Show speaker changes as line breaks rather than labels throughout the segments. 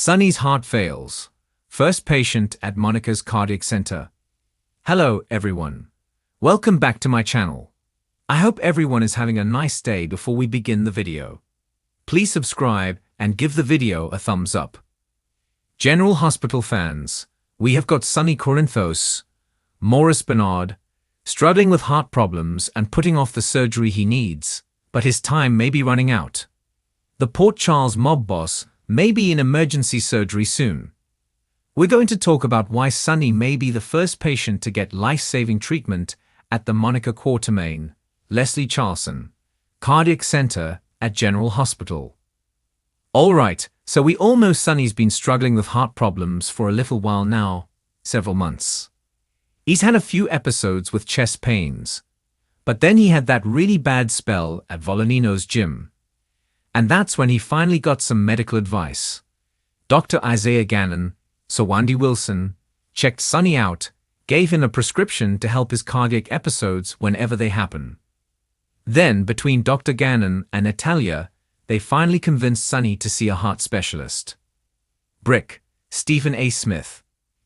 Sonny's heart fails. First patient at Monica's cardiac center. Hello, everyone. Welcome back to my channel. I hope everyone is having a nice day before we begin the video. Please subscribe and give the video a thumbs up. General Hospital fans, we have got Sonny Corinthos, Maurice Bernard, struggling with heart problems and putting off the surgery he needs, but his time may be running out. The Port Charles mob boss may be in emergency surgery soon. We're going to talk about why Sonny may be the first patient to get life-saving treatment at the Monica Quatermain, Leslie Charlson, Cardiac Center at General Hospital. Alright, so we all know Sonny's been struggling with heart problems for a little while now, several months. He's had a few episodes with chest pains, but then he had that really bad spell at Volanino's gym. And that's when he finally got some medical advice. Dr. Isaiah Gannon, Sawandi Wilson, checked Sonny out, gave him a prescription to help his cardiac episodes whenever they happen. Then, between Dr. Gannon and Natalia, they finally convinced Sonny to see a heart specialist. Brick, Stephen A. Smith,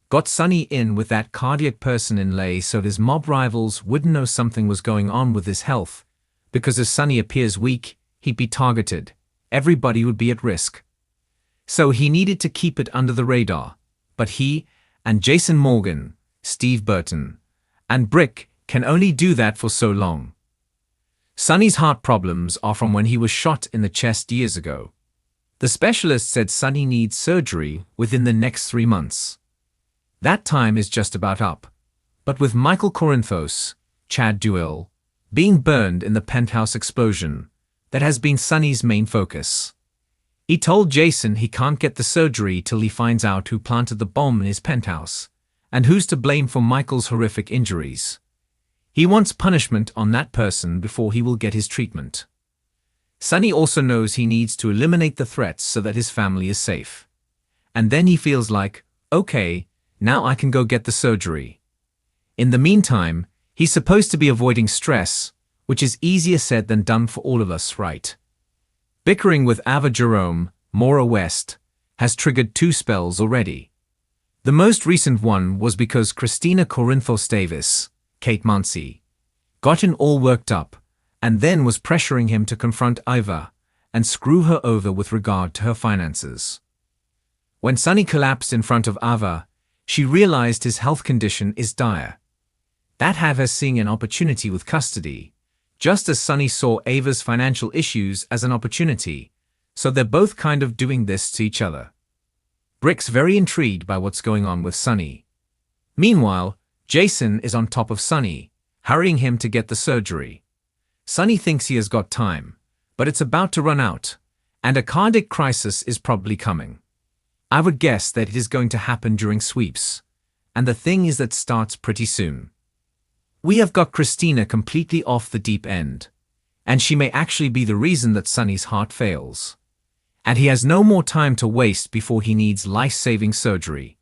got Sonny in with that cardiac person in lay so his mob rivals wouldn't know something was going on with his health, because if Sonny appears weak, he'd be targeted. Everybody would be at risk. So he needed to keep it under the radar, but he and Jason Morgan, Steve Burton, and Brick can only do that for so long. Sonny's heart problems are from when he was shot in the chest years ago. The specialist said Sonny needs surgery within the next 3 months. That time is just about up. But with Michael Corinthos, Chad Duell, being burned in the penthouse explosion, that has been Sonny's main focus. He told Jason he can't get the surgery till he finds out who planted the bomb in his penthouse, and who's to blame for Michael's horrific injuries. He wants punishment on that person before he will get his treatment. Sonny also knows he needs to eliminate the threats so that his family is safe. And then he feels like, okay, now I can go get the surgery. In the meantime, he's supposed to be avoiding stress, which is easier said than done for all of us, right? Bickering with Ava Jerome, Maura West, has triggered 2 spells already. The most recent one was because Christina Corinthos Davis, Kate Mansi, got him all worked up, and then was pressuring him to confront Ava and screw her over with regard to her finances. When Sonny collapsed in front of Ava, she realized his health condition is dire. That had her seeing an opportunity with custody, just as Sonny saw Ava's financial issues as an opportunity, so they're both kind of doing this to each other. Brick's very intrigued by what's going on with Sonny. Meanwhile, Jason is on top of Sonny, hurrying him to get the surgery. Sonny thinks he has got time, but it's about to run out, and a cardiac crisis is probably coming. I would guess that it is going to happen during sweeps, and the thing is that starts pretty soon. We have got Christina completely off the deep end, and she may actually be the reason that Sonny's heart fails. And he has no more time to waste before he needs life-saving surgery.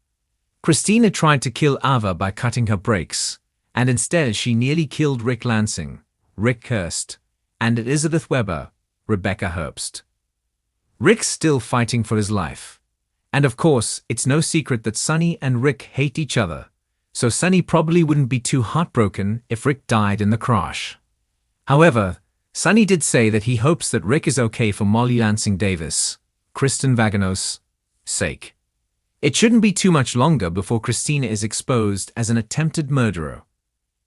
Christina tried to kill Ava by cutting her brakes, and instead she nearly killed Rick Lansing, Rick Kirst, and Elizabeth Weber, Rebecca Herbst. Rick's still fighting for his life. And of course, it's no secret that Sonny and Rick hate each other. So Sonny probably wouldn't be too heartbroken if Rick died in the crash. However, Sonny did say that he hopes that Rick is okay for Molly Lansing Davis, Kristen Vaganos' sake. It shouldn't be too much longer before Christina is exposed as an attempted murderer.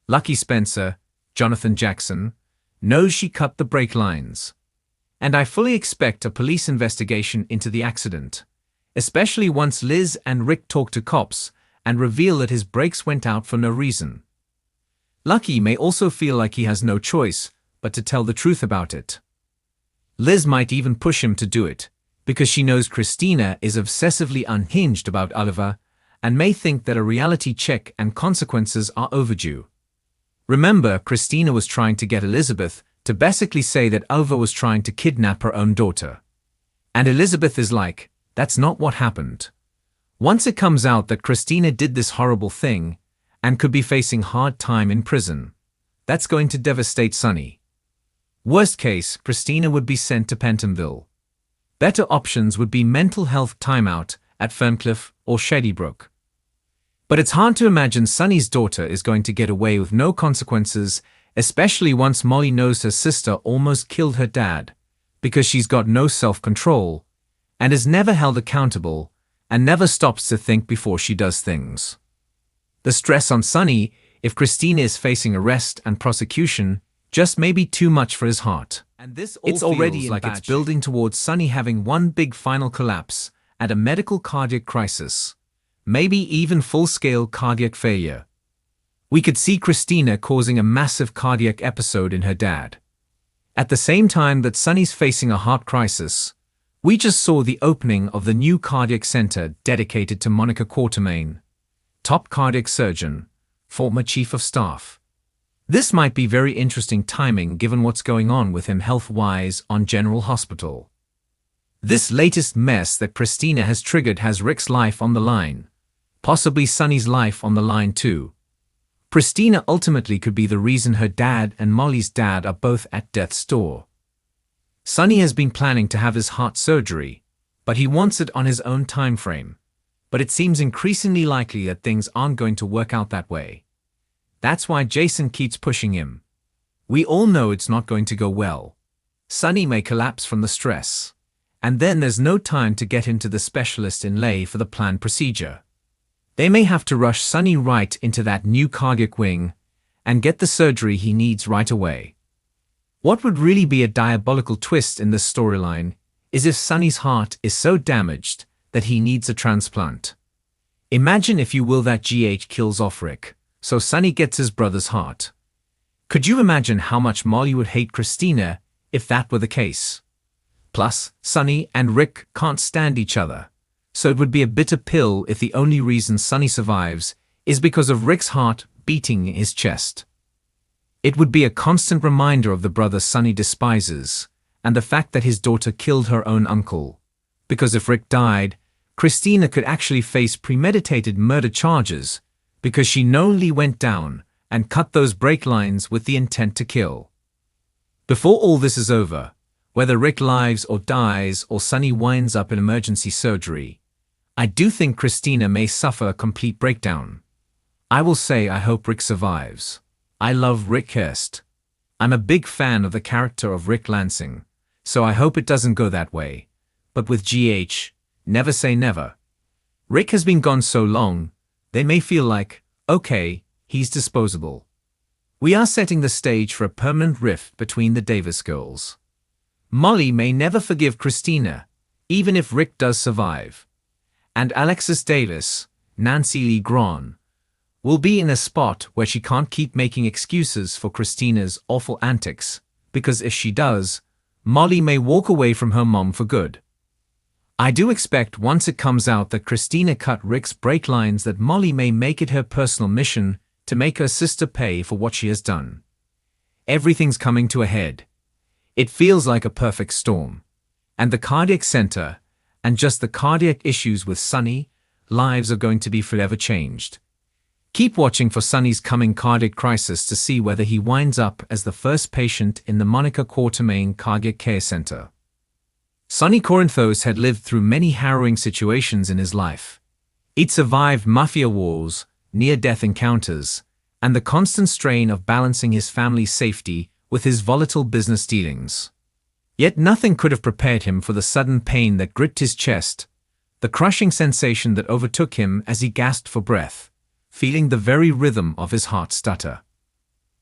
Lucky Spencer, Jonathan Jackson, knows she cut the brake lines. And I fully expect a police investigation into the accident, especially once Liz and Rick talk to cops and reveal that his brakes went out for no reason. Lucky may also feel like he has no choice but to tell the truth about it. Liz might even push him to do it, because she knows Christina is obsessively unhinged about Oliver and may think that a reality check and consequences are overdue. Remember, Christina was trying to get Elizabeth to basically say that Oliver was trying to kidnap her own daughter. And Elizabeth is like, that's not what happened. Once it comes out that Christina did this horrible thing and could be facing hard time in prison, that's going to devastate Sonny. Worst case, Christina would be sent to Pentonville. Better options would be mental health timeout at Ferncliff or Shadybrook. But it's hard to imagine Sonny's daughter is going to get away with no consequences, especially once Molly knows her sister almost killed her dad, because she's got no self-control, and is never held accountable, and never stops to think before she does things. The stress on Sonny, if Christina is facing arrest and prosecution, just may be too much for his heart. And this it's already like it's building towards Sonny having one big final collapse and a medical cardiac crisis, maybe even full-scale cardiac failure. We could see Christina causing a massive cardiac episode in her dad. At the same time that Sonny's facing a heart crisis, we just saw the opening of the new cardiac center dedicated to Monica Quartermain, top cardiac surgeon, former chief of staff. This might be very interesting timing given what's going on with him health-wise on General Hospital. This latest mess that Christina has triggered has Rick's life on the line, possibly Sonny's life on the line too. Christina ultimately could be the reason her dad and Molly's dad are both at death's door. Sonny has been planning to have his heart surgery, but he wants it on his own time frame. But it seems increasingly likely that things aren't going to work out that way. That's why Jason keeps pushing him. We all know it's not going to go well. Sonny may collapse from the stress, and then there's no time to get him to the specialist in lay for the planned procedure. They may have to rush Sonny right into that new cardiac wing and get the surgery he needs right away. What would really be a diabolical twist in this storyline is if Sonny's heart is so damaged that he needs a transplant. Imagine, if you will, that GH kills off Rick, so Sonny gets his brother's heart. Could you imagine how much Molly would hate Christina if that were the case? Plus, Sonny and Rick can't stand each other, so it would be a bitter pill if the only reason Sonny survives is because of Rick's heart beating in his chest. It would be a constant reminder of the brother Sonny despises, and the fact that his daughter killed her own uncle. Because if Rick died, Christina could actually face premeditated murder charges, because she knowingly went down and cut those brake lines with the intent to kill. Before all this is over, whether Rick lives or dies or Sonny winds up in emergency surgery, I do think Christina may suffer a complete breakdown. I will say I hope Rick survives. I love Rick Hurst. I'm a big fan of the character of Rick Lansing, so I hope it doesn't go that way. But with GH, never say never. Rick has been gone so long, they may feel like, okay, he's disposable. We are setting the stage for a permanent rift between the Davis girls. Molly may never forgive Christina, even if Rick does survive. And Alexis Davis, Nancy Lee Grahn, will be in a spot where she can't keep making excuses for Christina's awful antics, because if she does, Molly may walk away from her mom for good. I do expect once it comes out that Christina cut Rick's brake lines that Molly may make it her personal mission to make her sister pay for what she has done. Everything's coming to a head. It feels like a perfect storm. And the cardiac center, and just the cardiac issues with Sonny, lives are going to be forever changed. Keep watching for Sonny's coming cardiac crisis to see whether he winds up as the first patient in the Monica Quartermain Cardiac Care Center. Sonny Corinthos had lived through many harrowing situations in his life. He'd survived mafia wars, near-death encounters, and the constant strain of balancing his family's safety with his volatile business dealings. Yet nothing could have prepared him for the sudden pain that gripped his chest, the crushing sensation that overtook him as he gasped for breath, feeling the very rhythm of his heart stutter.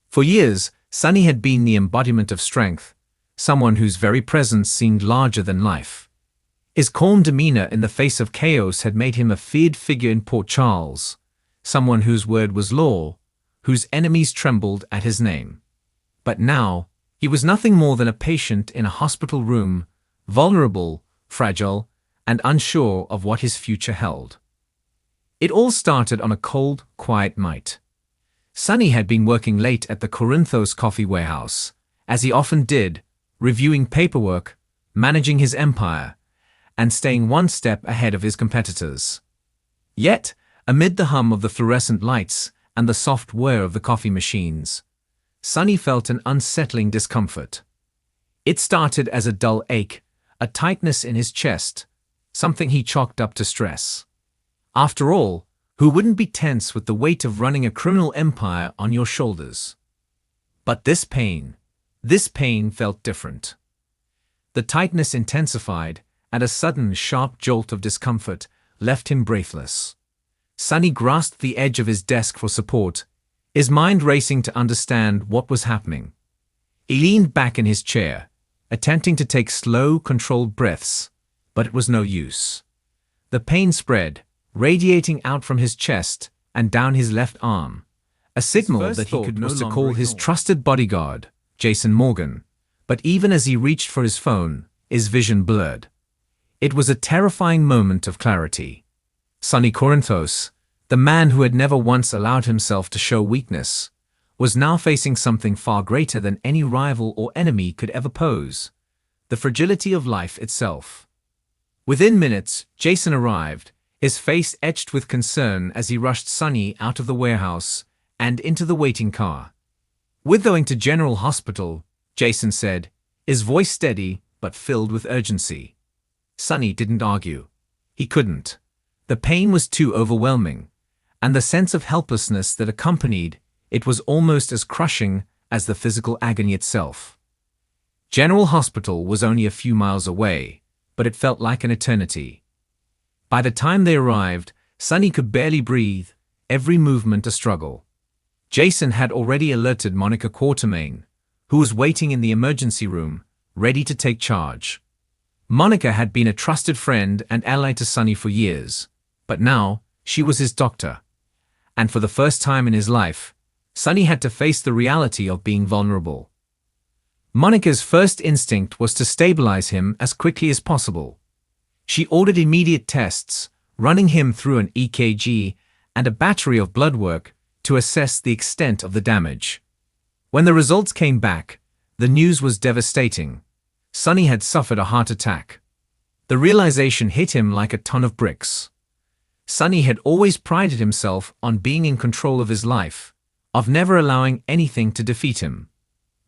For years, Sonny had been the embodiment of strength, someone whose very presence seemed larger than life. His calm demeanor in the face of chaos had made him a feared figure in Port Charles, someone whose word was law, whose enemies trembled at his name. But now, he was nothing more than a patient in a hospital room, vulnerable, fragile, and unsure of what his future held. It all started on a cold, quiet night. Sonny had been working late at the Corinthos coffee warehouse, as he often did, reviewing paperwork, managing his empire, and staying one step ahead of his competitors. Yet, amid the hum of the fluorescent lights and the soft whir of the coffee machines, Sonny felt an unsettling discomfort. It started as a dull ache, a tightness in his chest, something he chalked up to stress. After all, who wouldn't be tense with the weight of running a criminal empire on your shoulders? But this pain felt different. The tightness intensified, and a sudden, sharp jolt of discomfort left him breathless. Sonny grasped the edge of his desk for support, his mind racing to understand what was happening. He leaned back in his chair, attempting to take slow, controlled breaths, but it was no use. The pain spread, radiating out from his chest and down his left arm, a signal that he could no longer call his trusted bodyguard, Jason Morgan. But even as he reached for his phone, his vision blurred. It was a terrifying moment of clarity. Sonny Corinthos, the man who had never once allowed himself to show weakness, was now facing something far greater than any rival or enemy could ever pose: the fragility of life itself. Within minutes, Jason arrived, his face etched with concern as he rushed Sonny out of the warehouse and into the waiting car. "We're going to General Hospital," Jason said, his voice steady but filled with urgency. Sonny didn't argue. He couldn't. The pain was too overwhelming, and the sense of helplessness that accompanied it was almost as crushing as the physical agony itself. General Hospital was only a few miles away, but it felt like an eternity. By the time they arrived, Sonny could barely breathe, every movement a struggle. Jason had already alerted Monica Quartermain, who was waiting in the emergency room, ready to take charge. Monica had been a trusted friend and ally to Sonny for years, but now she was his doctor. And for the first time in his life, Sonny had to face the reality of being vulnerable. Monica's first instinct was to stabilize him as quickly as possible. She ordered immediate tests, running him through an EKG and a battery of blood work to assess the extent of the damage. When the results came back, the news was devastating. Sonny had suffered a heart attack. The realization hit him like a ton of bricks. Sonny had always prided himself on being in control of his life, of never allowing anything to defeat him.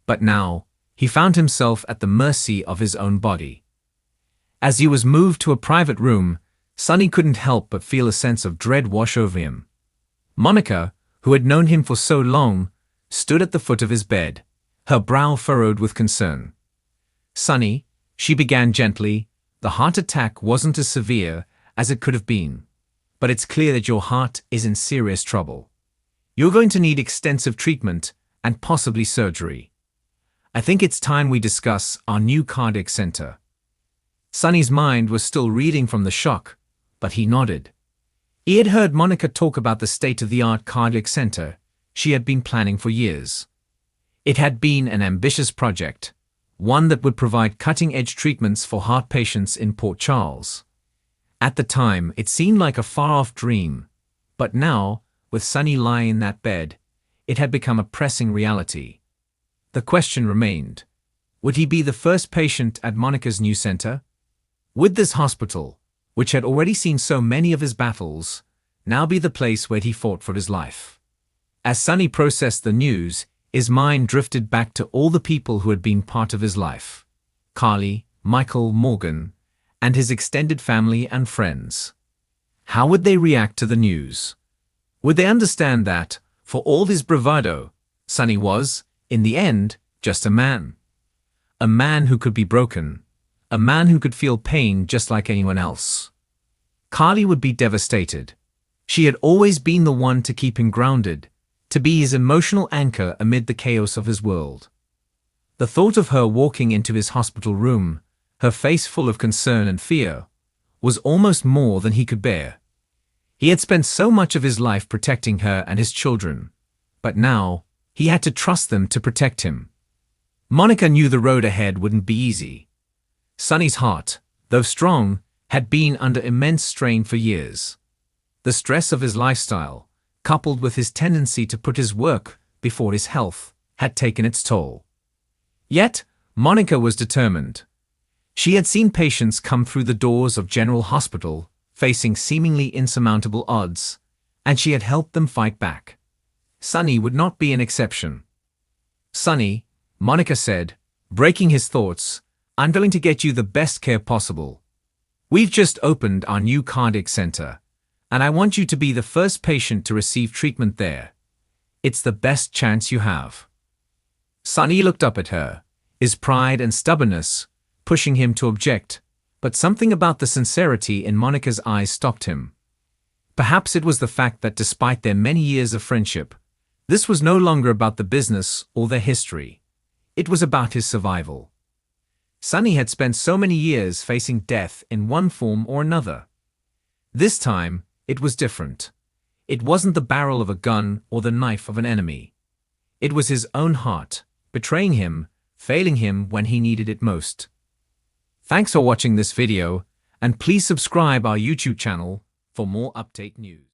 But now, he found himself at the mercy of his own body. As he was moved to a private room, Sonny couldn't help but feel a sense of dread wash over him. Monica, who had known him for so long, stood at the foot of his bed, her brow furrowed with concern. "Sonny," she began gently, "the heart attack wasn't as severe as it could have been, but it's clear that your heart is in serious trouble. You're going to need extensive treatment and possibly surgery. I think it's time we discuss our new cardiac center." Sonny's mind was still reeling from the shock, but he nodded. He had heard Monica talk about the state-of-the-art cardiac center she had been planning for years. It had been an ambitious project, one that would provide cutting-edge treatments for heart patients in Port Charles. At the time, it seemed like a far-off dream, but now, with Sonny lying in that bed, it had become a pressing reality. The question remained: would he be the first patient at Monica's new center? Would this hospital, which had already seen so many of his battles, now be the place where he fought for his life? As Sonny processed the news, his mind drifted back to all the people who had been part of his life: Carly, Michael, Morgan, and his extended family and friends. How would they react to the news? Would they understand that, for all his bravado, Sonny was, in the end, just a man? A man who could be broken. A man who could feel pain just like anyone else. Carly would be devastated. She had always been the one to keep him grounded, to be his emotional anchor amid the chaos of his world. The thought of her walking into his hospital room, her face full of concern and fear, was almost more than he could bear. He had spent so much of his life protecting her and his children, but now he had to trust them to protect him. Monica knew the road ahead wouldn't be easy. Sonny's heart, though strong, had been under immense strain for years. The stress of his lifestyle, coupled with his tendency to put his work before his health, had taken its toll. Yet, Monica was determined. She had seen patients come through the doors of General Hospital facing seemingly insurmountable odds, and she had helped them fight back. Sonny would not be an exception. "Sonny," Monica said, breaking his thoughts, "I'm going to get you the best care possible. We've just opened our new cardiac center, and I want you to be the first patient to receive treatment there. It's the best chance you have." Sonny looked up at her, his pride and stubbornness pushing him to object, but something about the sincerity in Monica's eyes stopped him. Perhaps it was the fact that despite their many years of friendship, this was no longer about the business or their history. It was about his survival. Sonny had spent so many years facing death in one form or another. This time, it was different. It wasn't the barrel of a gun or the knife of an enemy. It was his own heart, betraying him, failing him when he needed it most. Thanks for watching this video, and please subscribe our YouTube channel for more update news.